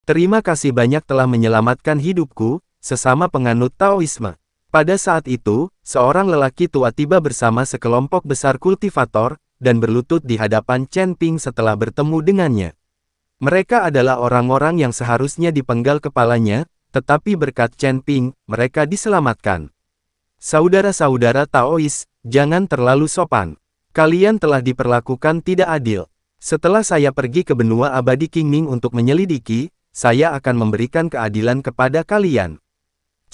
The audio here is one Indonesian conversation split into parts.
Terima kasih banyak telah menyelamatkan hidupku, sesama penganut Taoisme. Pada saat itu, seorang lelaki tua tiba bersama sekelompok besar kultivator, dan berlutut di hadapan Chen Ping setelah bertemu dengannya. Mereka adalah orang-orang yang seharusnya dipenggal kepalanya, tetapi berkat Chen Ping, mereka diselamatkan. Saudara-saudara Taois, jangan terlalu sopan. Kalian telah diperlakukan tidak adil. Setelah saya pergi ke benua abadi Qingming untuk menyelidiki, saya akan memberikan keadilan kepada kalian.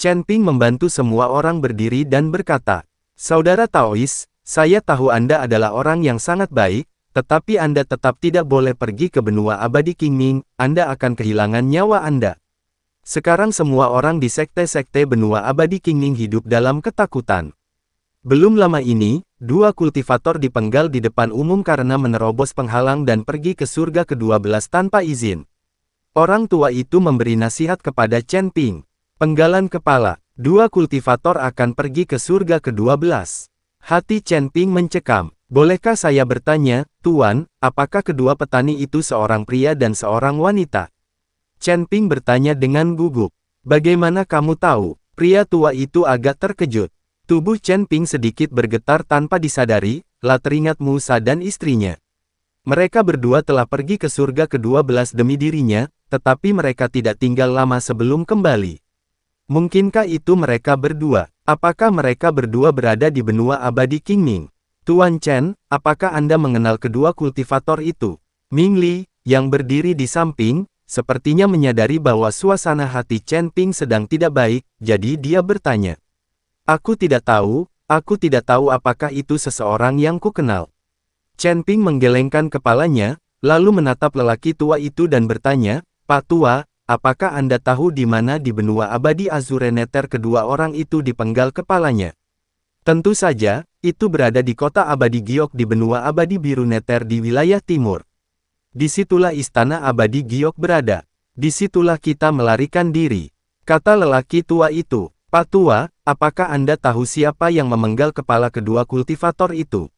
Chen Ping membantu semua orang berdiri dan berkata, Saudara Taois, saya tahu Anda adalah orang yang sangat baik, tetapi Anda tetap tidak boleh pergi ke benua abadi Qingming, Anda akan kehilangan nyawa Anda. Sekarang semua orang di sekte-sekte benua abadi Qingming hidup dalam ketakutan. Belum lama ini, dua kultivator dipenggal di depan umum karena menerobos penghalang dan pergi ke surga ke-12 tanpa izin. Orang tua itu memberi nasihat kepada Chen Ping. Penggalan kepala, dua kultivator akan pergi ke surga ke-12. Hati Chen Ping mencekam. Bolehkah saya bertanya, Tuan, apakah kedua petani itu seorang pria dan seorang wanita? Chen Ping bertanya dengan gugup. Bagaimana kamu tahu? Pria tua itu agak terkejut. Tubuh Chen Ping sedikit bergetar tanpa disadari, lah teringat Musa dan istrinya. Mereka berdua telah pergi ke surga ke-12 demi dirinya, tetapi mereka tidak tinggal lama sebelum kembali. Mungkinkah itu mereka berdua? Apakah mereka berdua berada di benua abadi Qingming? Tuan Chen, apakah Anda mengenal kedua kultivator itu? Ming Li, yang berdiri di samping, sepertinya menyadari bahwa suasana hati Chen Ping sedang tidak baik, jadi dia bertanya. Aku tidak tahu apakah itu seseorang yang kukenal. Chen Ping menggelengkan kepalanya, lalu menatap lelaki tua itu dan bertanya, Pak Tua, apakah Anda tahu di mana di benua abadi Azure Nether kedua orang itu dipenggal kepalanya? Tentu saja, itu berada di kota abadi Giok di benua abadi Biru Nether di wilayah timur. Disitulah istana abadi Giok berada. Disitulah kita melarikan diri. Kata lelaki tua itu, Pak Tua, apakah Anda tahu siapa yang memenggal kepala kedua kultivator itu?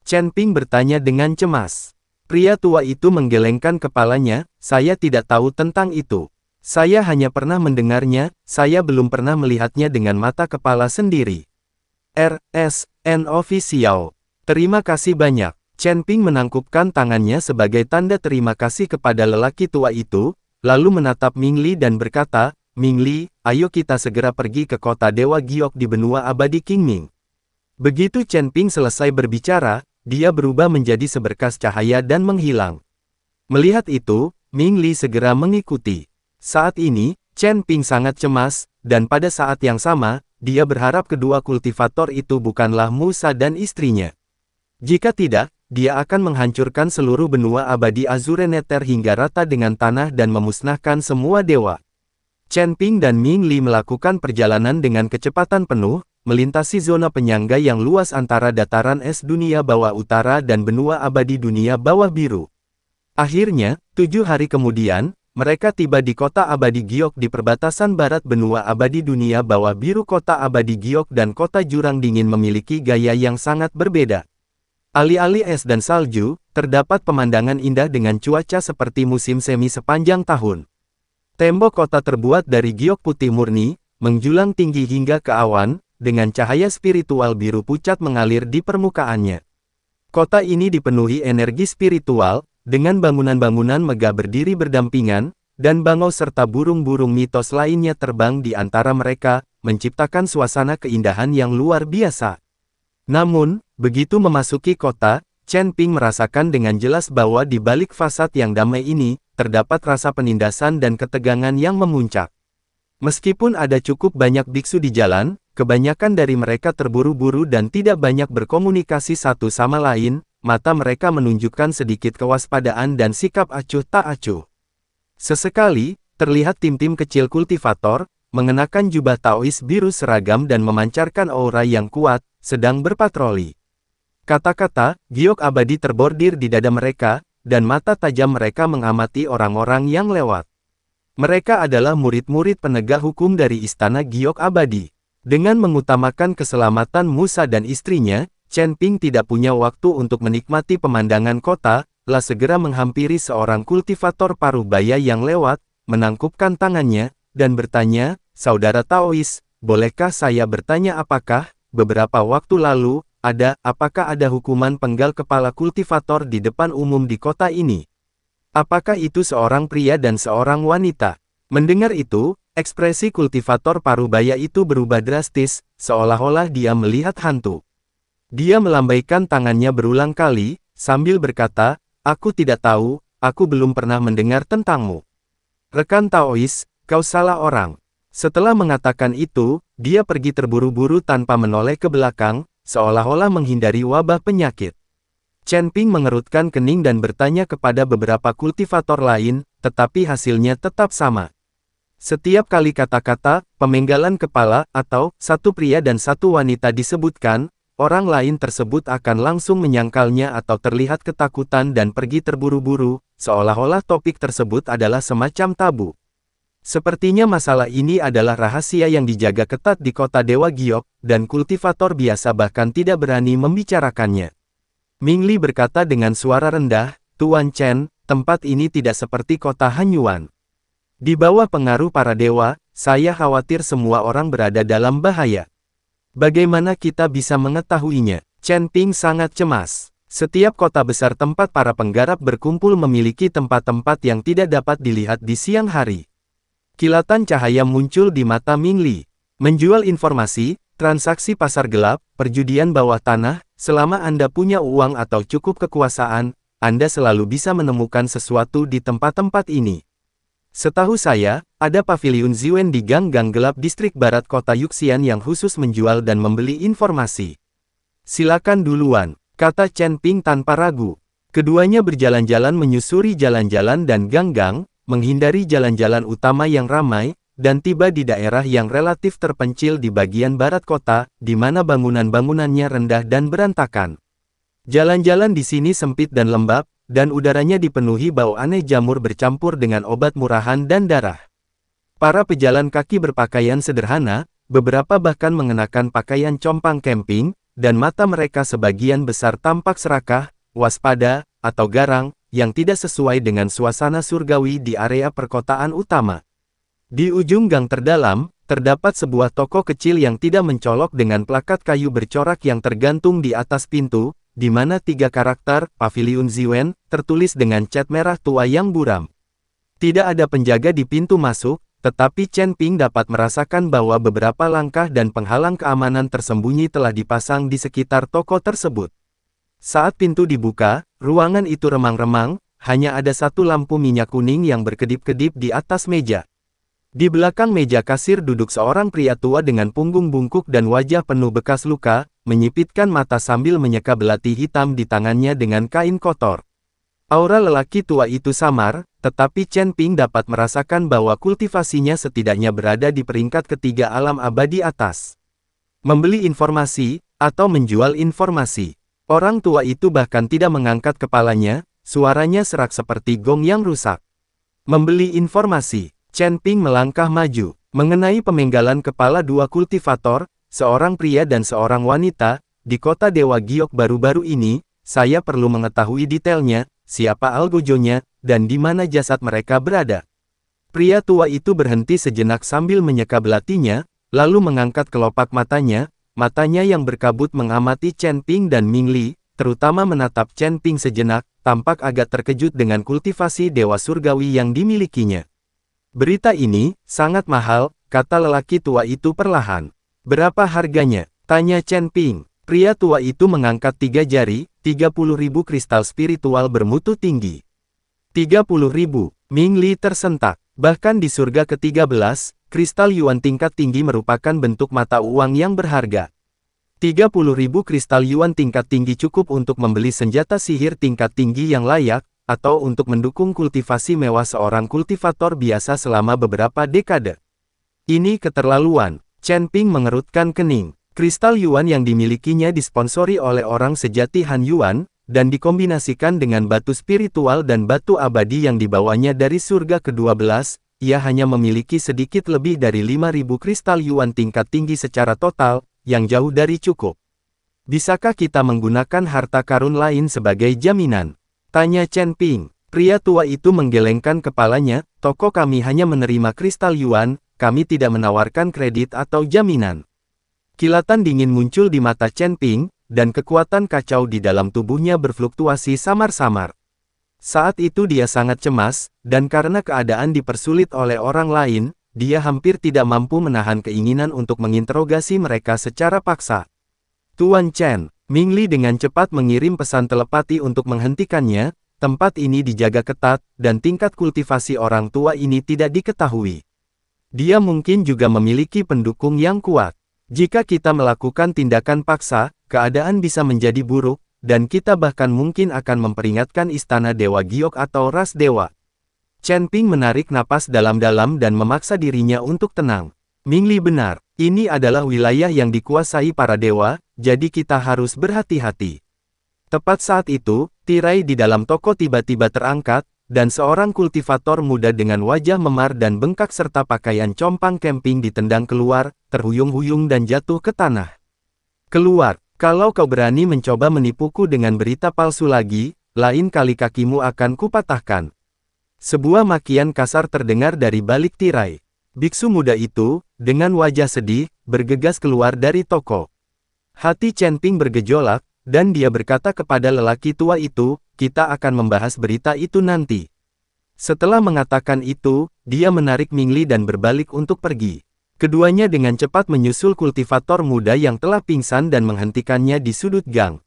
Chen Ping bertanya dengan cemas. Pria tua itu menggelengkan kepalanya, saya tidak tahu tentang itu. Saya hanya pernah mendengarnya, saya belum pernah melihatnya dengan mata kepala sendiri. RSN Official. Terima kasih banyak. Chen Ping menangkupkan tangannya sebagai tanda terima kasih kepada lelaki tua itu, lalu menatap Ming Li dan berkata, Ming Li, ayo kita segera pergi ke kota Dewa Giok di benua abadi Qingming. Begitu Chen Ping selesai berbicara, dia berubah menjadi seberkas cahaya dan menghilang. Melihat itu, Ming Li segera mengikuti. Saat ini, Chen Ping sangat cemas, dan pada saat yang sama, dia berharap kedua kultivator itu bukanlah Musa dan istrinya. Jika tidak, dia akan menghancurkan seluruh benua abadi Azure Nether hingga rata dengan tanah dan memusnahkan semua dewa. Chen Ping dan Ming Li melakukan perjalanan dengan kecepatan penuh, melintasi zona penyangga yang luas antara dataran es dunia bawah utara dan benua abadi dunia bawah biru. Akhirnya, 7 hari kemudian, mereka tiba di kota abadi Giok di perbatasan barat benua abadi dunia bawah biru. Kota abadi Giok dan kota jurang dingin memiliki gaya yang sangat berbeda. Alih-alih es dan salju, terdapat pemandangan indah dengan cuaca seperti musim semi sepanjang tahun. Tembok kota terbuat dari giok putih murni, menjulang tinggi hingga ke awan, dengan cahaya spiritual biru pucat mengalir di permukaannya. Kota ini dipenuhi energi spiritual, dengan bangunan-bangunan megah berdiri berdampingan, dan bangau serta burung-burung mitos lainnya terbang di antara mereka, menciptakan suasana keindahan yang luar biasa. Namun, begitu memasuki kota, Chen Ping merasakan dengan jelas bahwa di balik fasad yang damai ini, terdapat rasa penindasan dan ketegangan yang memuncak. Meskipun ada cukup banyak biksu di jalan, kebanyakan dari mereka terburu-buru dan tidak banyak berkomunikasi satu sama lain, mata mereka menunjukkan sedikit kewaspadaan dan sikap acuh tak acuh. Sesekali, terlihat tim-tim kecil kultivator, mengenakan jubah Taois biru seragam dan memancarkan aura yang kuat, sedang berpatroli. Kata-kata, giok abadi terbordir di dada mereka, dan mata tajam mereka mengamati orang-orang yang lewat. Mereka adalah murid-murid penegak hukum dari istana giok abadi. Dengan mengutamakan keselamatan Musa dan istrinya, Chen Ping tidak punya waktu untuk menikmati pemandangan kota, lah segera menghampiri seorang kultivator paruh baya yang lewat, menangkupkan tangannya, dan bertanya, "Saudara Taois, bolehkah saya bertanya apakah, beberapa waktu lalu, apakah ada hukuman penggal kepala kultivator di depan umum di kota ini? Apakah itu seorang pria dan seorang wanita?" Mendengar itu, ekspresi kultivator Parubaya itu berubah drastis, seolah-olah dia melihat hantu. Dia melambaikan tangannya berulang kali, sambil berkata, "Aku tidak tahu, aku belum pernah mendengar tentangmu. Rekan Taois, kau salah orang." Setelah mengatakan itu, dia pergi terburu-buru tanpa menoleh ke belakang, seolah-olah menghindari wabah penyakit. Chen Ping mengerutkan kening dan bertanya kepada beberapa kultivator lain, tetapi hasilnya tetap sama. Setiap kali kata-kata, pemenggalan kepala, atau satu pria dan satu wanita disebutkan, orang lain tersebut akan langsung menyangkalnya atau terlihat ketakutan dan pergi terburu-buru, seolah-olah topik tersebut adalah semacam tabu. Sepertinya masalah ini adalah rahasia yang dijaga ketat di kota Dewa Giok, dan kultivator biasa bahkan tidak berani membicarakannya. Ming Li berkata dengan suara rendah, "Tuan Chen, tempat ini tidak seperti kota Hanyuan. Di bawah pengaruh para dewa, saya khawatir semua orang berada dalam bahaya. Bagaimana kita bisa mengetahuinya?" Chen Ping sangat cemas. Setiap kota besar tempat para penggarap berkumpul memiliki tempat-tempat yang tidak dapat dilihat di siang hari. Kilatan cahaya muncul di mata Ming Li. Menjual informasi, transaksi pasar gelap, perjudian bawah tanah, selama Anda punya uang atau cukup kekuasaan, Anda selalu bisa menemukan sesuatu di tempat-tempat ini. Setahu saya, ada paviliun Ziwen di gang-gang gelap distrik barat kota Yuxian yang khusus menjual dan membeli informasi. "Silakan duluan," kata Chen Ping tanpa ragu. Keduanya berjalan-jalan menyusuri jalan-jalan dan gang-gang, menghindari jalan-jalan utama yang ramai, dan tiba di daerah yang relatif terpencil di bagian barat kota, di mana bangunan-bangunannya rendah dan berantakan. Jalan-jalan di sini sempit dan lembab, dan udaranya dipenuhi bau aneh jamur bercampur dengan obat murahan dan darah. Para pejalan kaki berpakaian sederhana, beberapa bahkan mengenakan pakaian compang camping, dan mata mereka sebagian besar tampak serakah, waspada, atau garang, yang tidak sesuai dengan suasana surgawi di area perkotaan utama. Di ujung gang terdalam, terdapat sebuah toko kecil yang tidak mencolok dengan plakat kayu bercorak yang tergantung di atas pintu, di mana 3 karakter, Paviliun Ziwen, tertulis dengan cat merah tua yang buram. Tidak ada penjaga di pintu masuk, tetapi Chen Ping dapat merasakan bahwa beberapa langkah dan penghalang keamanan tersembunyi telah dipasang di sekitar toko tersebut. Saat pintu dibuka, ruangan itu remang-remang, hanya ada satu lampu minyak kuning yang berkedip-kedip di atas meja. Di belakang meja kasir duduk seorang pria tua dengan punggung bungkuk dan wajah penuh bekas luka, menyipitkan mata sambil menyeka belati hitam di tangannya dengan kain kotor. Aura lelaki tua itu samar, tetapi Chen Ping dapat merasakan bahwa kultivasinya setidaknya berada di peringkat ketiga alam abadi atas. Membeli informasi, atau menjual informasi. Orang tua itu bahkan tidak mengangkat kepalanya, suaranya serak seperti gong yang rusak. Membeli informasi. Chen Ping melangkah maju. Mengenai pemenggalan kepala 2 kultivator, seorang pria dan seorang wanita, di kota Dewa Giok baru-baru ini, saya perlu mengetahui detailnya, siapa algojonya, dan di mana jasad mereka berada. Pria tua itu berhenti sejenak sambil menyeka belatinya, lalu mengangkat kelopak matanya yang berkabut mengamati Chen Ping dan Ming Li, terutama menatap Chen Ping sejenak, tampak agak terkejut dengan kultivasi dewa surgawi yang dimilikinya. "Berita ini sangat mahal," kata lelaki tua itu perlahan. "Berapa harganya?" tanya Chen Ping. Pria tua itu mengangkat 3 jari, 30.000 kristal spiritual bermutu tinggi. 30.000, Ming Li tersentak. Bahkan di surga ke-13, kristal yuan tingkat tinggi merupakan bentuk mata uang yang berharga. 30.000 kristal yuan tingkat tinggi cukup untuk membeli senjata sihir tingkat tinggi yang layak, atau untuk mendukung kultivasi mewah seorang kultivator biasa selama beberapa dekade. Ini keterlaluan. Chen Ping mengerutkan kening. Kristal yuan yang dimilikinya disponsori oleh orang sejati Han Yuan, dan dikombinasikan dengan batu spiritual dan batu abadi yang dibawanya dari surga ke-12, ia hanya memiliki sedikit lebih dari 5.000 kristal yuan tingkat tinggi secara total, yang jauh dari cukup. "Bisakah kita menggunakan harta karun lain sebagai jaminan?" tanya Chen Ping. Pria tua itu menggelengkan kepalanya, toko kami hanya menerima kristal yuan, kami tidak menawarkan kredit atau jaminan. Kilatan dingin muncul di mata Chen Ping, dan kekuatan kacau di dalam tubuhnya berfluktuasi samar-samar. Saat itu dia sangat cemas, dan karena keadaan dipersulit oleh orang lain, dia hampir tidak mampu menahan keinginan untuk menginterogasi mereka secara paksa. Tuan Chen, Ming Li dengan cepat mengirim pesan telepati untuk menghentikannya. Tempat ini dijaga ketat, dan tingkat kultivasi orang tua ini tidak diketahui. Dia mungkin juga memiliki pendukung yang kuat. Jika kita melakukan tindakan paksa, keadaan bisa menjadi buruk, dan kita bahkan mungkin akan memperingatkan istana Dewa Giok atau ras dewa. Chen Ping menarik napas dalam-dalam dan memaksa dirinya untuk tenang. Ming Li benar, ini adalah wilayah yang dikuasai para dewa, jadi kita harus berhati-hati. Tepat saat itu, tirai di dalam toko tiba-tiba terangkat, dan seorang kultivator muda dengan wajah memar dan bengkak serta pakaian compang camping ditendang keluar, terhuyung-huyung dan jatuh ke tanah. Keluar, kalau kau berani mencoba menipuku dengan berita palsu lagi, lain kali kakimu akan kupatahkan. Sebuah makian kasar terdengar dari balik tirai. Biksu muda itu, dengan wajah sedih, bergegas keluar dari toko. Hati Chen Ping bergejolak, dan dia berkata kepada lelaki tua itu, kita akan membahas berita itu nanti. Setelah mengatakan itu, dia menarik Ming Li dan berbalik untuk pergi. Keduanya dengan cepat menyusul kultivator muda yang telah pingsan dan menghentikannya di sudut gang.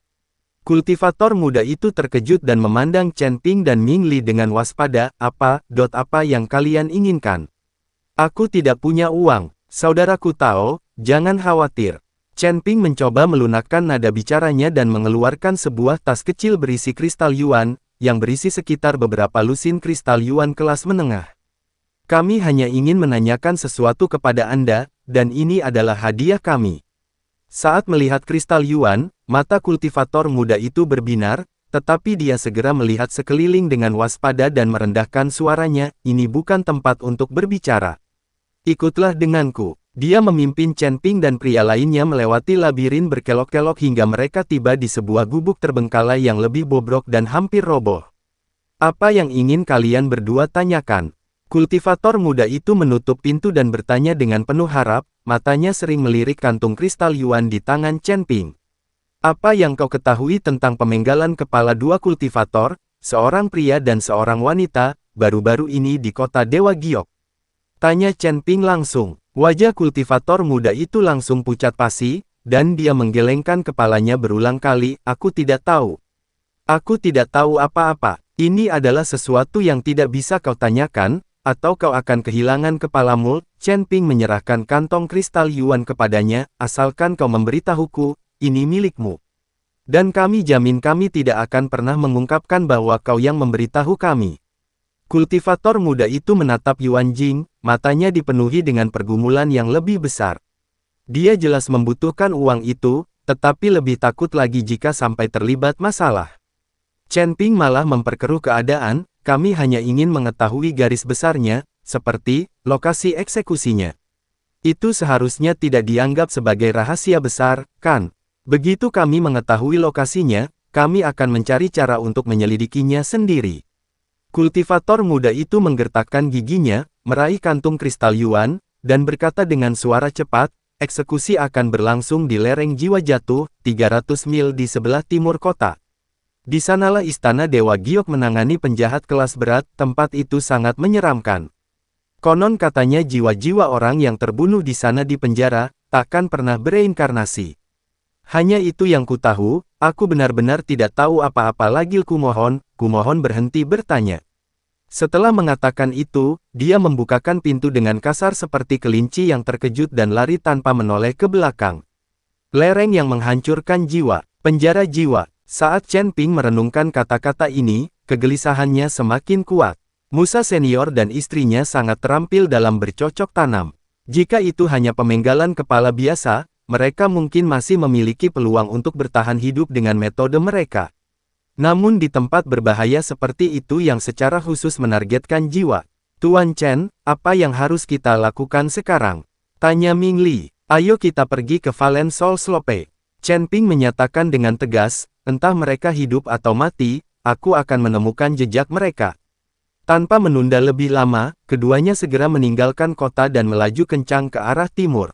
Kultivator muda itu terkejut dan memandang Chen Ping dan Ming Li dengan waspada, apa yang kalian inginkan? Aku tidak punya uang, saudaraku Tao, jangan khawatir. Chen Ping mencoba melunakkan nada bicaranya dan mengeluarkan sebuah tas kecil berisi kristal yuan, yang berisi sekitar beberapa lusin kristal yuan kelas menengah. Kami hanya ingin menanyakan sesuatu kepada Anda, dan ini adalah hadiah kami. Saat melihat kristal yuan, mata kultivator muda itu berbinar, tetapi dia segera melihat sekeliling dengan waspada dan merendahkan suaranya, ini bukan tempat untuk berbicara. Ikutlah denganku. Dia memimpin Chen Ping dan pria lainnya melewati labirin berkelok-kelok hingga mereka tiba di sebuah gubuk terbengkalai yang lebih bobrok dan hampir roboh. Apa yang ingin kalian berdua tanyakan? Kultivator muda itu menutup pintu dan bertanya dengan penuh harap, matanya sering melirik kantung kristal yuan di tangan Chen Ping. Apa yang kau ketahui tentang pemenggalan kepala dua kultivator, seorang pria dan seorang wanita, baru-baru ini di kota Dewa Giok? Tanya Chen Ping langsung. Wajah kultivator muda itu langsung pucat pasi, dan dia menggelengkan kepalanya berulang kali, aku tidak tahu. Aku tidak tahu apa-apa, ini adalah sesuatu yang tidak bisa kau tanyakan, atau kau akan kehilangan kepalamu. Chen Ping menyerahkan kantong kristal yuan kepadanya, asalkan kau memberitahuku, ini milikmu. Dan kami jamin kami tidak akan pernah mengungkapkan bahwa kau yang memberitahu kami. Kultivator muda itu menatap Yuan Jing, matanya dipenuhi dengan pergumulan yang lebih besar. Dia jelas membutuhkan uang itu, tetapi lebih takut lagi jika sampai terlibat masalah. Chen Ping malah memperkeruh keadaan, kami hanya ingin mengetahui garis besarnya, seperti lokasi eksekusinya. Itu seharusnya tidak dianggap sebagai rahasia besar, kan? Begitu kami mengetahui lokasinya, kami akan mencari cara untuk menyelidikinya sendiri. Kultivator muda itu menggertakkan giginya, meraih kantung kristal yuan, dan berkata dengan suara cepat, eksekusi akan berlangsung di lereng jiwa jatuh, 300 mil di sebelah timur kota. Di sanalah istana Dewa Giok menangani penjahat kelas berat, tempat itu sangat menyeramkan. Konon katanya jiwa-jiwa orang yang terbunuh di sana di penjara, takkan pernah bereinkarnasi. Hanya itu yang ku tahu, aku benar-benar tidak tahu apa-apa lagi. Kumohon berhenti bertanya. Setelah mengatakan itu, dia membukakan pintu dengan kasar seperti kelinci yang terkejut dan lari tanpa menoleh ke belakang. Lereng yang menghancurkan jiwa, penjara jiwa. Saat Chen Ping merenungkan kata-kata ini, kegelisahannya semakin kuat. Musa senior dan istrinya sangat terampil dalam bercocok tanam. Jika itu hanya pemenggalan kepala biasa, mereka mungkin masih memiliki peluang untuk bertahan hidup dengan metode mereka. Namun di tempat berbahaya seperti itu yang secara khusus menargetkan jiwa. Tuan Chen, apa yang harus kita lakukan sekarang? Tanya Ming Li. Ayo kita pergi ke Valen Sol Slope. Chen Ping menyatakan dengan tegas, entah mereka hidup atau mati, aku akan menemukan jejak mereka. Tanpa menunda lebih lama, keduanya segera meninggalkan kota dan melaju kencang ke arah timur.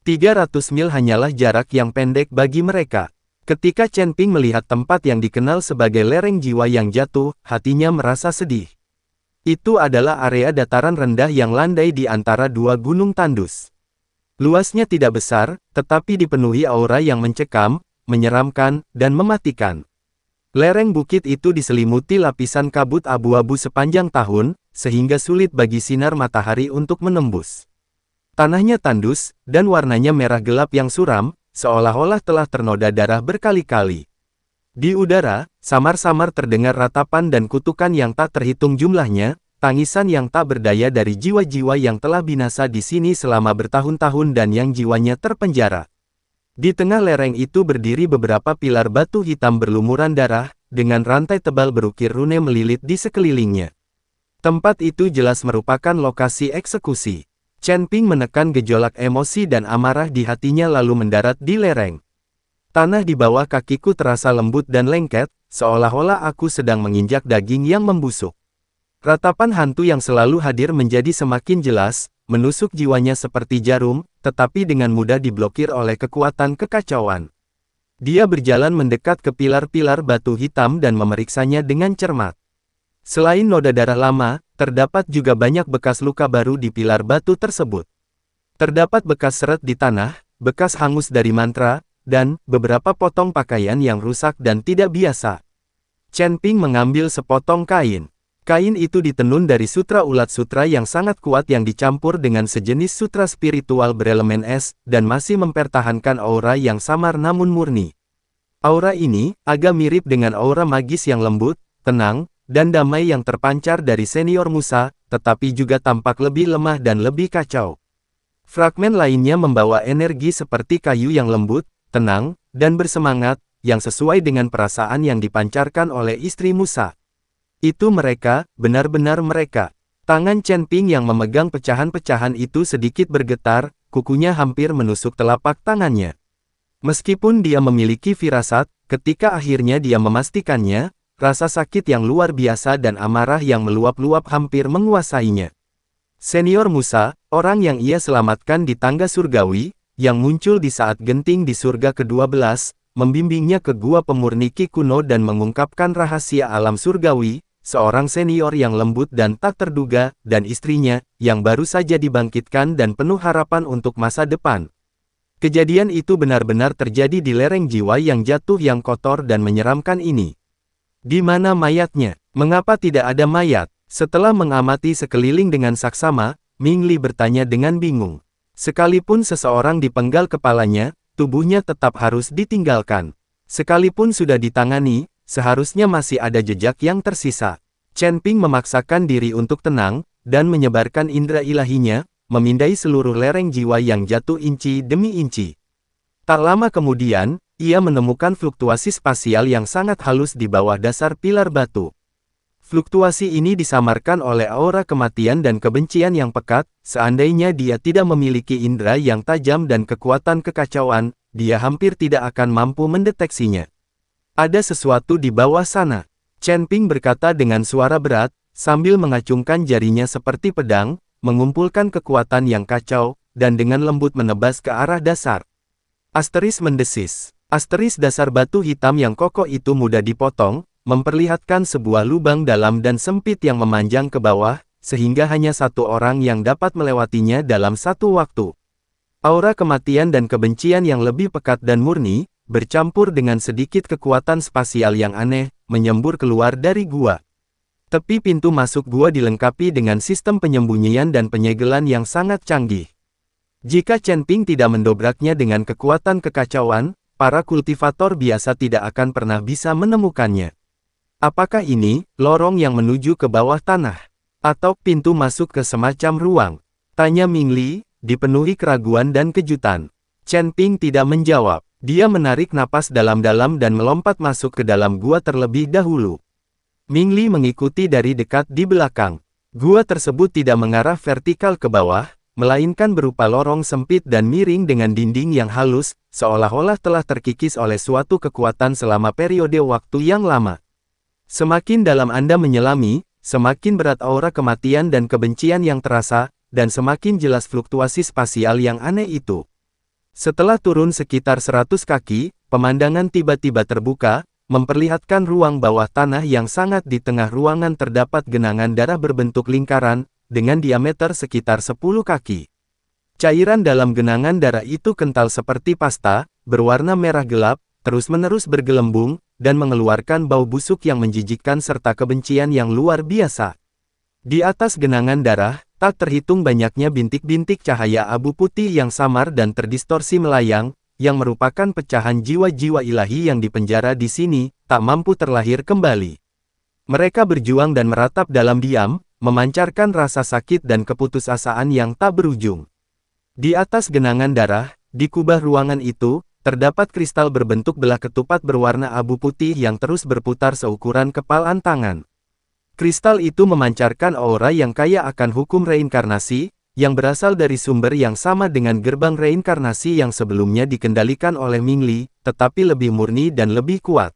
300 mil hanyalah jarak yang pendek bagi mereka. Ketika Chen Ping melihat tempat yang dikenal sebagai lereng jiwa yang jatuh, hatinya merasa sedih. Itu adalah area dataran rendah yang landai di antara dua gunung tandus. Luasnya tidak besar, tetapi dipenuhi aura yang mencekam, menyeramkan, dan mematikan. Lereng bukit itu diselimuti lapisan kabut abu-abu sepanjang tahun, sehingga sulit bagi sinar matahari untuk menembus. Tanahnya tandus, dan warnanya merah gelap yang suram, seolah-olah telah ternoda darah berkali-kali. Di udara, samar-samar terdengar ratapan dan kutukan yang tak terhitung jumlahnya, tangisan yang tak berdaya dari jiwa-jiwa yang telah binasa di sini selama bertahun-tahun dan yang jiwanya terpenjara. Di tengah lereng itu berdiri beberapa pilar batu hitam berlumuran darah, dengan rantai tebal berukir rune melilit di sekelilingnya. Tempat itu jelas merupakan lokasi eksekusi. Chen Ping menekan gejolak emosi dan amarah di hatinya lalu mendarat di lereng. Tanah di bawah kakiku terasa lembut dan lengket, seolah-olah aku sedang menginjak daging yang membusuk. Ratapan hantu yang selalu hadir menjadi semakin jelas, menusuk jiwanya seperti jarum, tetapi dengan mudah diblokir oleh kekuatan kekacauan. Dia berjalan mendekat ke pilar-pilar batu hitam dan memeriksanya dengan cermat. Selain noda darah lama, terdapat juga banyak bekas luka baru di pilar batu tersebut. Terdapat bekas seret di tanah, bekas hangus dari mantra, dan beberapa potong pakaian yang rusak dan tidak biasa. Chen Ping mengambil sepotong kain. Kain itu ditenun dari sutra ulat sutra yang sangat kuat yang dicampur dengan sejenis sutra spiritual berelemen es, dan masih mempertahankan aura yang samar namun murni. Aura ini agak mirip dengan aura magis yang lembut, tenang, dan damai yang terpancar dari senior Musa, tetapi juga tampak lebih lemah dan lebih kacau. Fragmen lainnya membawa energi seperti kayu yang lembut, tenang, dan bersemangat, yang sesuai dengan perasaan yang dipancarkan oleh istri Musa. Itu mereka, benar-benar mereka. Tangan Chen Ping yang memegang pecahan-pecahan itu sedikit bergetar, kukunya hampir menusuk telapak tangannya. Meskipun dia memiliki firasat, ketika akhirnya dia memastikannya, rasa sakit yang luar biasa dan amarah yang meluap-luap hampir menguasainya. Senior Musa, orang yang ia selamatkan di tangga surgawi, yang muncul di saat genting di surga ke-12, membimbingnya ke gua pemurni Ki kuno dan mengungkapkan rahasia alam surgawi, seorang senior yang lembut dan tak terduga, dan istrinya, yang baru saja dibangkitkan dan penuh harapan untuk masa depan. Kejadian itu benar-benar terjadi di lereng jiwa yang jatuh yang kotor dan menyeramkan ini. Di mana mayatnya? Mengapa tidak ada mayat? Setelah mengamati sekeliling dengan saksama, Ming Li bertanya dengan bingung. Sekalipun seseorang dipenggal kepalanya, tubuhnya tetap harus ditinggalkan. Sekalipun sudah ditangani, seharusnya masih ada jejak yang tersisa. Chen Ping memaksakan diri untuk tenang, dan menyebarkan indera ilahinya, memindai seluruh lereng jiwa yang jatuh inci demi inci. Tak lama kemudian, ia menemukan fluktuasi spasial yang sangat halus di bawah dasar pilar batu. Fluktuasi ini disamarkan oleh aura kematian dan kebencian yang pekat, seandainya dia tidak memiliki indera yang tajam dan kekuatan kekacauan, dia hampir tidak akan mampu mendeteksinya. Ada sesuatu di bawah sana. Chen Ping berkata dengan suara berat, sambil mengacungkan jarinya seperti pedang, mengumpulkan kekuatan yang kacau, dan dengan lembut menebas ke arah dasar. Asteris mendesis. Asteris dasar batu hitam yang kokoh itu mudah dipotong, memperlihatkan sebuah lubang dalam dan sempit yang memanjang ke bawah, sehingga hanya satu orang yang dapat melewatinya dalam satu waktu. Aura kematian dan kebencian yang lebih pekat dan murni, bercampur dengan sedikit kekuatan spasial yang aneh, menyembur keluar dari gua. Tepi pintu masuk gua dilengkapi dengan sistem penyembunyian dan penyegelan yang sangat canggih. Jika Chen Ping tidak mendobraknya dengan kekuatan kekacauan, para kultivator biasa tidak akan pernah bisa menemukannya. Apakah ini lorong yang menuju ke bawah tanah? Atau pintu masuk ke semacam ruang? Tanya Ming Li, dipenuhi keraguan dan kejutan. Chen Ping tidak menjawab. Dia menarik napas dalam-dalam dan melompat masuk ke dalam gua terlebih dahulu. Ming Li mengikuti dari dekat di belakang. Gua tersebut tidak mengarah vertikal ke bawah, melainkan berupa lorong sempit dan miring dengan dinding yang halus, seolah-olah telah terkikis oleh suatu kekuatan selama periode waktu yang lama. Semakin dalam Anda menyelami, semakin berat aura kematian dan kebencian yang terasa, dan semakin jelas fluktuasi spasial yang aneh itu. Setelah turun sekitar 100 kaki, pemandangan tiba-tiba terbuka, memperlihatkan ruang bawah tanah yang sangat di tengah ruangan terdapat genangan darah berbentuk lingkaran, dengan diameter sekitar 10 kaki. Cairan dalam genangan darah itu kental seperti pasta, berwarna merah gelap, terus-menerus bergelembung, dan mengeluarkan bau busuk yang menjijikkan serta kebencian yang luar biasa. Di atas genangan darah, tak terhitung banyaknya bintik-bintik cahaya abu putih yang samar dan terdistorsi melayang, yang merupakan pecahan jiwa-jiwa ilahi yang dipenjara di sini, tak mampu terlahir kembali. Mereka berjuang dan meratap dalam diam, memancarkan rasa sakit dan keputusasaan yang tak berujung. Di atas genangan darah, di kubah ruangan itu, terdapat kristal berbentuk belah ketupat berwarna abu putih yang terus berputar seukuran kepalan tangan. Kristal itu memancarkan aura yang kaya akan hukum reinkarnasi, yang berasal dari sumber yang sama dengan gerbang reinkarnasi yang sebelumnya dikendalikan oleh Mingli, tetapi lebih murni dan lebih kuat.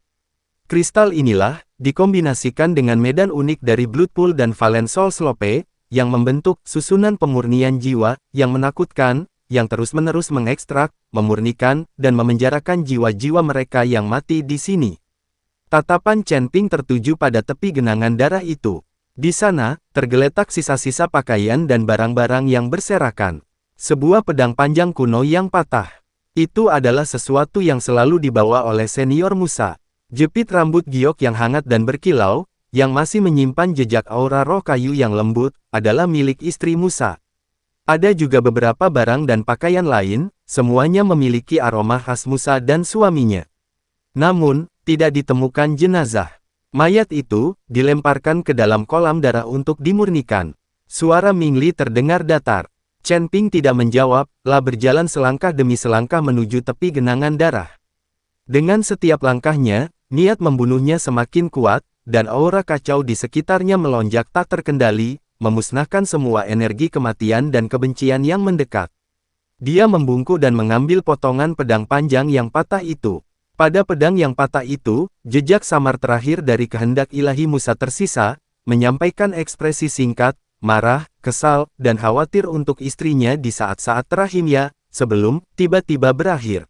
Kristal inilah, dikombinasikan dengan medan unik dari Blood Pool dan Valen Soul Slope, yang membentuk susunan pemurnian jiwa, yang menakutkan, yang terus-menerus mengekstrak, memurnikan, dan memenjarakan jiwa-jiwa mereka yang mati di sini. Tatapan Chen Ping tertuju pada tepi genangan darah itu. Di sana, tergeletak sisa-sisa pakaian dan barang-barang yang berserakan. Sebuah pedang panjang kuno yang patah. Itu adalah sesuatu yang selalu dibawa oleh senior Musa. Jepit rambut giok yang hangat dan berkilau, yang masih menyimpan jejak aura roh kayu yang lembut, adalah milik istri Musa. Ada juga beberapa barang dan pakaian lain, semuanya memiliki aroma khas Musa dan suaminya. Namun, tidak ditemukan jenazah. Mayat itu dilemparkan ke dalam kolam darah untuk dimurnikan. Suara Mingli terdengar datar. Chen Ping tidak menjawab, lah berjalan selangkah demi selangkah menuju tepi genangan darah. Dengan setiap langkahnya, niat membunuhnya semakin kuat, dan aura kacau di sekitarnya melonjak tak terkendali, memusnahkan semua energi kematian dan kebencian yang mendekat. Dia membungkuk dan mengambil potongan pedang panjang yang patah itu. Pada pedang yang patah itu, jejak samar terakhir dari kehendak ilahi Musa tersisa, menyampaikan ekspresi singkat, marah, kesal, dan khawatir untuk istrinya di saat-saat terakhirnya, sebelum tiba-tiba berakhir.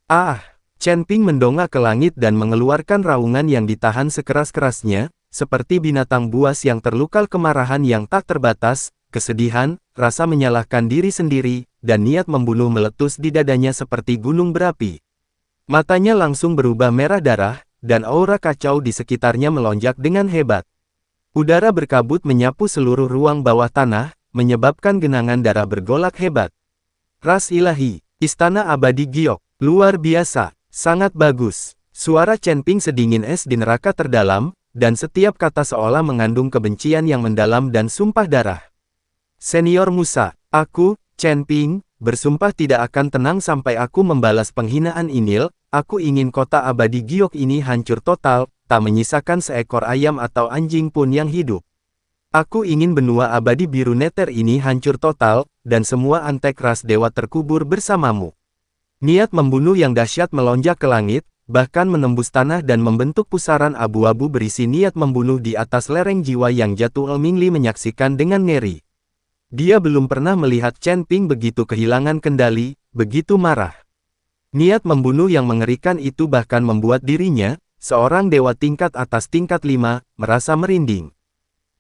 Ah! Chen Ping mendongak ke langit dan mengeluarkan raungan yang ditahan sekeras-kerasnya, seperti binatang buas yang terluka kemarahan yang tak terbatas, kesedihan, rasa menyalahkan diri sendiri, dan niat membunuh meletus di dadanya seperti gunung berapi. Matanya langsung berubah merah darah, dan aura kacau di sekitarnya melonjak dengan hebat. Udara berkabut menyapu seluruh ruang bawah tanah, menyebabkan genangan darah bergolak hebat. Ras ilahi, istana abadi giok, luar biasa, sangat bagus. Suara Chen Ping sedingin es di neraka terdalam, dan setiap kata seolah mengandung kebencian yang mendalam dan sumpah darah. Senior Musa, aku, Chen Ping, bersumpah tidak akan tenang sampai aku membalas penghinaan Inil. Aku ingin kota abadi giok ini hancur total, tak menyisakan seekor ayam atau anjing pun yang hidup. Aku ingin benua abadi biru neter ini hancur total, dan semua antek ras dewa terkubur bersamamu. Niat membunuh yang dahsyat melonjak ke langit, bahkan menembus tanah dan membentuk pusaran abu-abu berisi niat membunuh di atas lereng jiwa yang jatuh. Mingli menyaksikan dengan ngeri. Dia belum pernah melihat Chen Ping begitu kehilangan kendali, begitu marah. Niat membunuh yang mengerikan itu bahkan membuat dirinya, seorang dewa tingkat atas tingkat 5, merasa merinding.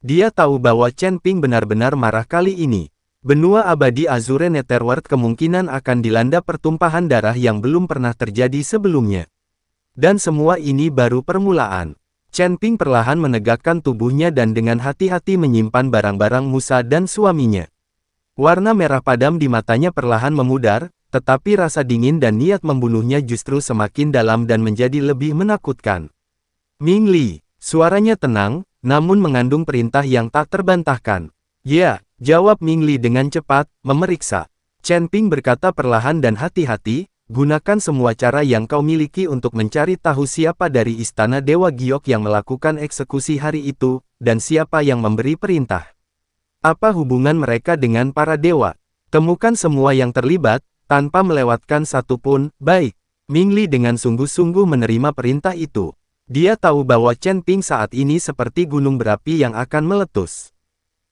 Dia tahu bahwa Chen Ping benar-benar marah kali ini. Benua abadi Azure Netherworld kemungkinan akan dilanda pertumpahan darah yang belum pernah terjadi sebelumnya. Dan semua ini baru permulaan. Chen Ping perlahan menegakkan tubuhnya dan dengan hati-hati menyimpan barang-barang Musa dan suaminya. Warna merah padam di matanya perlahan memudar, tetapi rasa dingin dan niat membunuhnya justru semakin dalam dan menjadi lebih menakutkan. Mingli, suaranya tenang, namun mengandung perintah yang tak terbantahkan. Ya, jawab Mingli dengan cepat, memeriksa. Chen Ping berkata perlahan dan hati-hati, gunakan semua cara yang kau miliki untuk mencari tahu siapa dari istana Dewa Giok yang melakukan eksekusi hari itu, dan siapa yang memberi perintah. Apa hubungan mereka dengan para dewa? Temukan semua yang terlibat, tanpa melewatkan satu pun. Baik. Mingli dengan sungguh-sungguh menerima perintah itu. Dia tahu bahwa Chen Ping saat ini seperti gunung berapi yang akan meletus.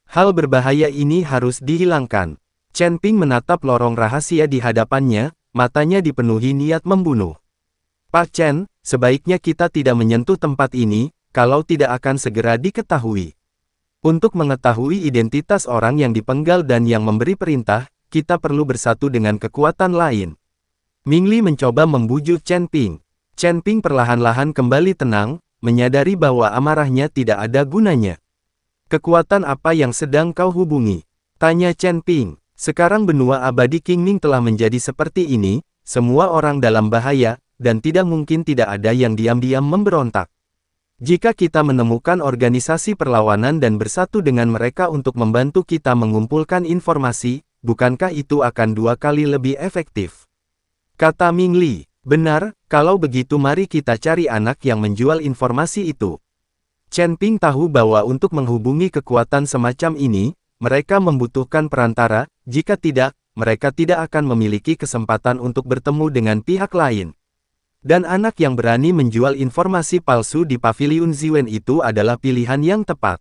Hal berbahaya ini harus dihilangkan. Chen Ping menatap lorong rahasia di hadapannya, matanya dipenuhi niat membunuh. Pak Chen, sebaiknya kita tidak menyentuh tempat ini, kalau tidak akan segera diketahui. Untuk mengetahui identitas orang yang dipenggal dan yang memberi perintah, kita perlu bersatu dengan kekuatan lain. Ming Li mencoba membujuk Chen Ping. Chen Ping perlahan-lahan kembali tenang, menyadari bahwa amarahnya tidak ada gunanya. Kekuatan apa yang sedang kau hubungi? Tanya Chen Ping. Sekarang benua abadi Qingming telah menjadi seperti ini, semua orang dalam bahaya, dan tidak mungkin tidak ada yang diam-diam memberontak. Jika kita menemukan organisasi perlawanan dan bersatu dengan mereka untuk membantu kita mengumpulkan informasi, bukankah itu akan 2 kali lebih efektif? Kata Ming Li. Benar, kalau begitu mari kita cari anak yang menjual informasi itu. Chen Ping tahu bahwa untuk menghubungi kekuatan semacam ini, mereka membutuhkan perantara, jika tidak, mereka tidak akan memiliki kesempatan untuk bertemu dengan pihak lain. Dan anak yang berani menjual informasi palsu di Paviliun Ziwen itu adalah pilihan yang tepat.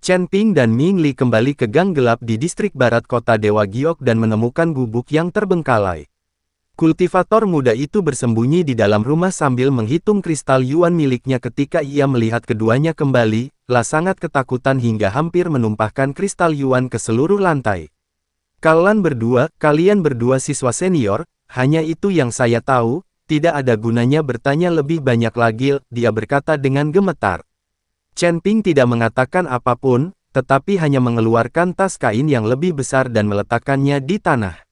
Chen Ping dan Ming Li kembali ke gang gelap di distrik barat kota Dewa Giok dan menemukan gubuk yang terbengkalai. Kultivator muda itu bersembunyi di dalam rumah sambil menghitung kristal yuan miliknya ketika ia melihat keduanya kembali, sangat ketakutan hingga hampir menumpahkan kristal yuan ke seluruh lantai. Kalian berdua siswa senior, hanya itu yang saya tahu, tidak ada gunanya bertanya lebih banyak lagi, dia berkata dengan gemetar. Chen Ping tidak mengatakan apapun, tetapi hanya mengeluarkan tas kain yang lebih besar dan meletakkannya di tanah.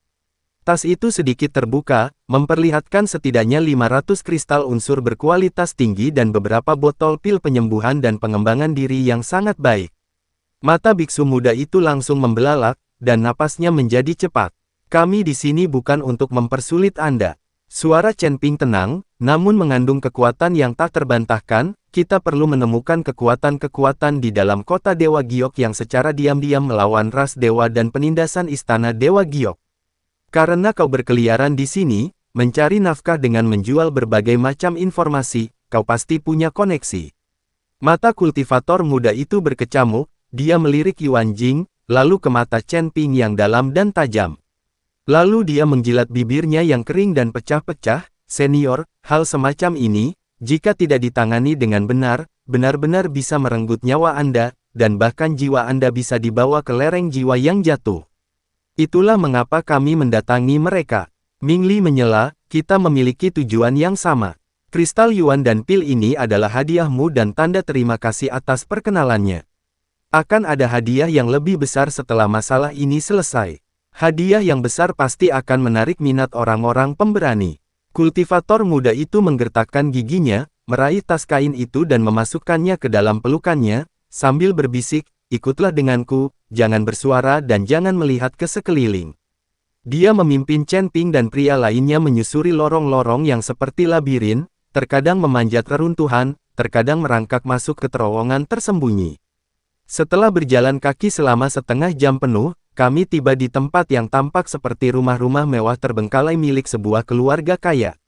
Tas itu sedikit terbuka, memperlihatkan setidaknya 500 kristal unsur berkualitas tinggi dan beberapa botol pil penyembuhan dan pengembangan diri yang sangat baik. Mata biksu muda itu langsung membelalak, dan napasnya menjadi cepat. Kami di sini bukan untuk mempersulit Anda. Suara Chen Ping tenang, namun mengandung kekuatan yang tak terbantahkan. Kita perlu menemukan kekuatan-kekuatan di dalam kota Dewa Giok yang secara diam-diam melawan ras dewa dan penindasan istana Dewa Giok. Karena kau berkeliaran di sini, mencari nafkah dengan menjual berbagai macam informasi, kau pasti punya koneksi. Mata kultivator muda itu berkecamuk, dia melirik Yuan Jing, lalu ke mata Chen Ping yang dalam dan tajam. Lalu dia menjilat bibirnya yang kering dan pecah-pecah. Senior, hal semacam ini, jika tidak ditangani dengan benar, benar-benar bisa merenggut nyawa Anda, dan bahkan jiwa Anda bisa dibawa ke lereng jiwa yang jatuh. Itulah mengapa kami mendatangi mereka. Ming Li menyela, kita memiliki tujuan yang sama. Kristal Yuan dan pil ini adalah hadiahmu dan tanda terima kasih atas perkenalannya. Akan ada hadiah yang lebih besar setelah masalah ini selesai. Hadiah yang besar pasti akan menarik minat orang-orang pemberani. Kultivator muda itu menggertakkan giginya, meraih tas kain itu dan memasukkannya ke dalam pelukannya, sambil berbisik, ikutlah denganku, jangan bersuara dan jangan melihat ke sekeliling. Dia memimpin Chen Ping dan pria lainnya menyusuri lorong-lorong yang seperti labirin, terkadang memanjat reruntuhan, terkadang merangkak masuk ke terowongan tersembunyi. Setelah berjalan kaki selama setengah jam penuh, kami tiba di tempat yang tampak seperti rumah-rumah mewah terbengkalai milik sebuah keluarga kaya.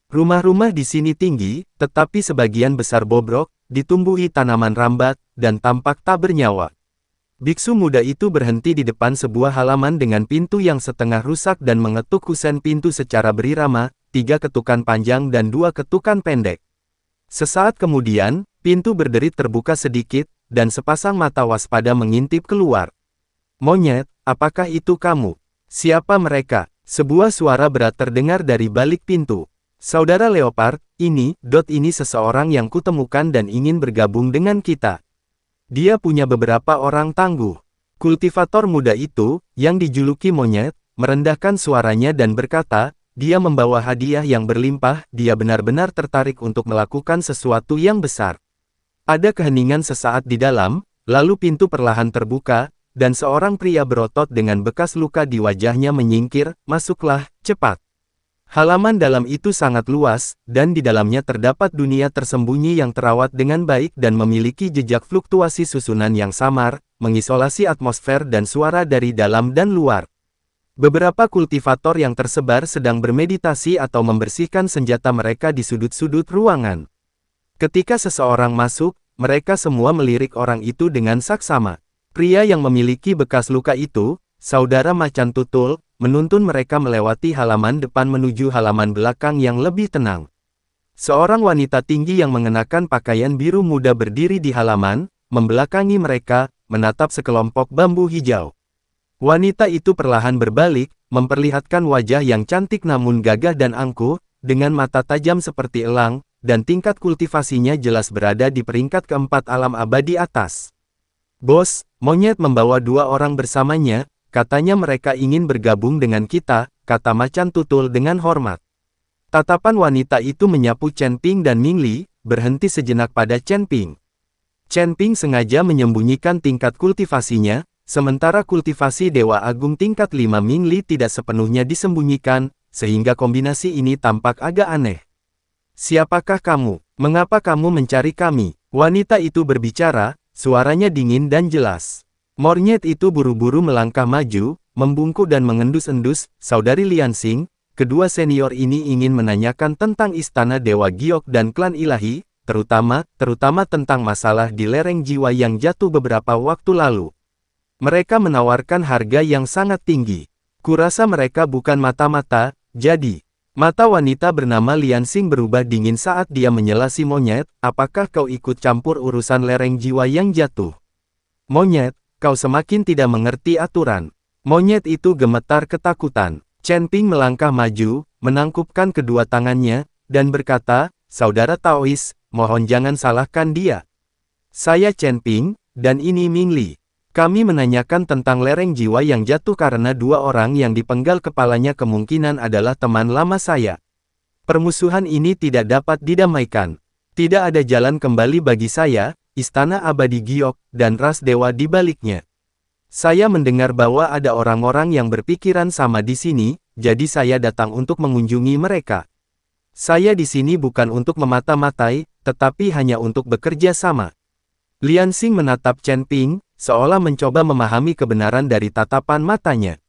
Rumah-rumah di sini tinggi, tetapi sebagian besar bobrok, ditumbuhi tanaman rambat, dan tampak tak bernyawa. Biksu muda itu berhenti di depan sebuah halaman dengan pintu yang setengah rusak dan mengetuk kusen pintu secara berirama, 3 ketukan panjang dan 2 ketukan pendek. Sesaat kemudian, pintu berderit terbuka sedikit, dan sepasang mata waspada mengintip keluar. Monyet, apakah itu kamu? Siapa mereka? Sebuah suara berat terdengar dari balik pintu. Saudara Leopard, ini seseorang yang kutemukan dan ingin bergabung dengan kita. Dia punya beberapa orang tangguh. Kultivator muda itu, yang dijuluki Monyet, merendahkan suaranya dan berkata, dia membawa hadiah yang berlimpah, dia benar-benar tertarik untuk melakukan sesuatu yang besar. Ada keheningan sesaat di dalam, lalu pintu perlahan terbuka, dan seorang pria berotot dengan bekas luka di wajahnya menyingkir, masuklah, cepat. Halaman dalam itu sangat luas, dan di dalamnya terdapat dunia tersembunyi yang terawat dengan baik dan memiliki jejak fluktuasi susunan yang samar, mengisolasi atmosfer dan suara dari dalam dan luar. Beberapa kultivator yang tersebar sedang bermeditasi atau membersihkan senjata mereka di sudut-sudut ruangan. Ketika seseorang masuk, mereka semua melirik orang itu dengan saksama. Pria yang memiliki bekas luka itu, saudara Macan Tutul, menuntun mereka melewati halaman depan menuju halaman belakang yang lebih tenang. Seorang wanita tinggi yang mengenakan pakaian biru muda berdiri di halaman, membelakangi mereka, menatap sekelompok bambu hijau. Wanita itu perlahan berbalik, memperlihatkan wajah yang cantik namun gagah dan angkuh, dengan mata tajam seperti elang, dan tingkat kultivasinya jelas berada di peringkat keempat alam abadi atas. Bos, monyet membawa 2 orang bersamanya, katanya mereka ingin bergabung dengan kita, kata Macan Tutul dengan hormat. Tatapan wanita itu menyapu Chen Ping dan Ming Li, berhenti sejenak pada Chen Ping. Chen Ping sengaja menyembunyikan tingkat kultivasinya, sementara kultivasi Dewa Agung tingkat 5 Ming Li tidak sepenuhnya disembunyikan, sehingga kombinasi ini tampak agak aneh. Siapakah kamu? Mengapa kamu mencari kami? Wanita itu berbicara, suaranya dingin dan jelas. Monyet itu buru-buru melangkah maju, membungkuk dan mengendus-endus, Saudari Liansing, kedua senior ini ingin menanyakan tentang Istana Dewa Giok dan klan ilahi, terutama tentang masalah di lereng jiwa yang jatuh beberapa waktu lalu. Mereka menawarkan harga yang sangat tinggi. Kurasa mereka bukan mata-mata, jadi... Mata wanita bernama Liansing berubah dingin saat dia menyela si monyet, apakah kau ikut campur urusan lereng jiwa yang jatuh? Monyet, kau semakin tidak mengerti aturan. Monyet itu gemetar ketakutan. Chen Ping melangkah maju, menangkupkan kedua tangannya, dan berkata, Saudara Taois, mohon jangan salahkan dia. Saya Chen Ping, dan ini Ming Li. Kami menanyakan tentang lereng jiwa yang jatuh karena 2 orang yang dipenggal kepalanya kemungkinan adalah teman lama saya. Permusuhan ini tidak dapat didamaikan. Tidak ada jalan kembali bagi saya, Istana Abadi Giok, dan ras dewa di baliknya. Saya mendengar bahwa ada orang-orang yang berpikiran sama di sini, jadi saya datang untuk mengunjungi mereka. Saya di sini bukan untuk memata-matai, tetapi hanya untuk bekerja sama. Liansing menatap Chen Ping, seolah mencoba memahami kebenaran dari tatapan matanya.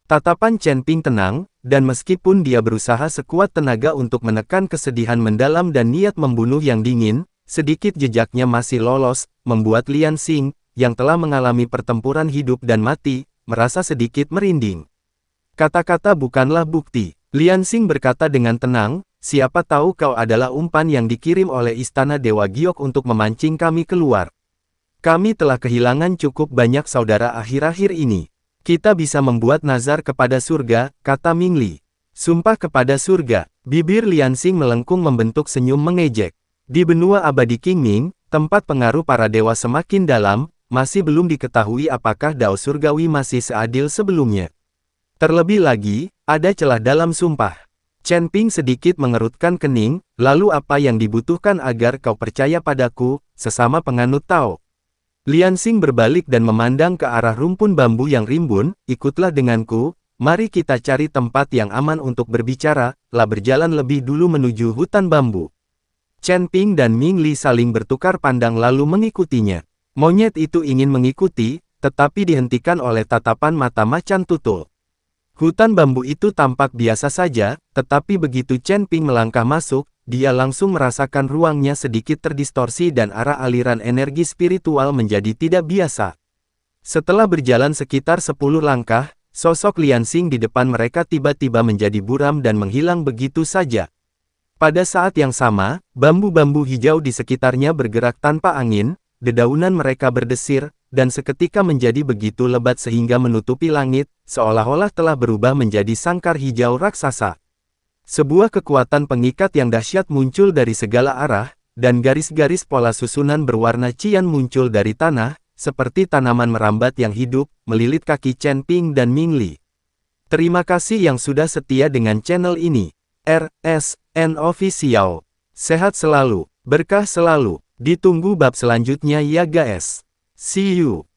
Tatapan Chen Ping tenang, dan meskipun dia berusaha sekuat tenaga untuk menekan kesedihan mendalam dan niat membunuh yang dingin, sedikit jejaknya masih lolos, membuat Liansing, yang telah mengalami pertempuran hidup dan mati, merasa sedikit merinding. Kata-kata bukanlah bukti. Liansing berkata dengan tenang, siapa tahu kau adalah umpan yang dikirim oleh Istana Dewa Giok untuk memancing kami keluar. Kami telah kehilangan cukup banyak saudara akhir-akhir ini. Kita bisa membuat nazar kepada surga, kata Ming Li. Sumpah kepada surga. Bibir Liansing melengkung membentuk senyum mengejek. Di benua abadi Qingming, tempat pengaruh para dewa semakin dalam, masih belum diketahui apakah Dao Surgawi masih seadil sebelumnya. Terlebih lagi, ada celah dalam sumpah. Chen Ping sedikit mengerutkan kening, lalu apa yang dibutuhkan agar kau percaya padaku, sesama penganut Tao? Liansing berbalik dan memandang ke arah rumpun bambu yang rimbun, ikutlah denganku, mari kita cari tempat yang aman untuk berbicara, lah berjalan lebih dulu menuju hutan bambu. Chen Ping dan Ming Li saling bertukar pandang lalu mengikutinya. Monyet itu ingin mengikuti, tetapi dihentikan oleh tatapan mata Macan Tutul. Hutan bambu itu tampak biasa saja, tetapi begitu Chen Ping melangkah masuk, dia langsung merasakan ruangnya sedikit terdistorsi dan arah aliran energi spiritual menjadi tidak biasa. Setelah berjalan sekitar 10 langkah, sosok Liansing di depan mereka tiba-tiba menjadi buram dan menghilang begitu saja. Pada saat yang sama, bambu-bambu hijau di sekitarnya bergerak tanpa angin, dedaunan mereka berdesir, dan seketika menjadi begitu lebat sehingga menutupi langit, seolah-olah telah berubah menjadi sangkar hijau raksasa. Sebuah kekuatan pengikat yang dahsyat muncul dari segala arah, dan garis-garis pola susunan berwarna cian muncul dari tanah, seperti tanaman merambat yang hidup, melilit kaki Chen Ping dan Ming Li. Terima kasih yang sudah setia dengan channel ini. RSN Official. Sehat selalu, berkah selalu. Ditunggu bab selanjutnya ya guys. See you.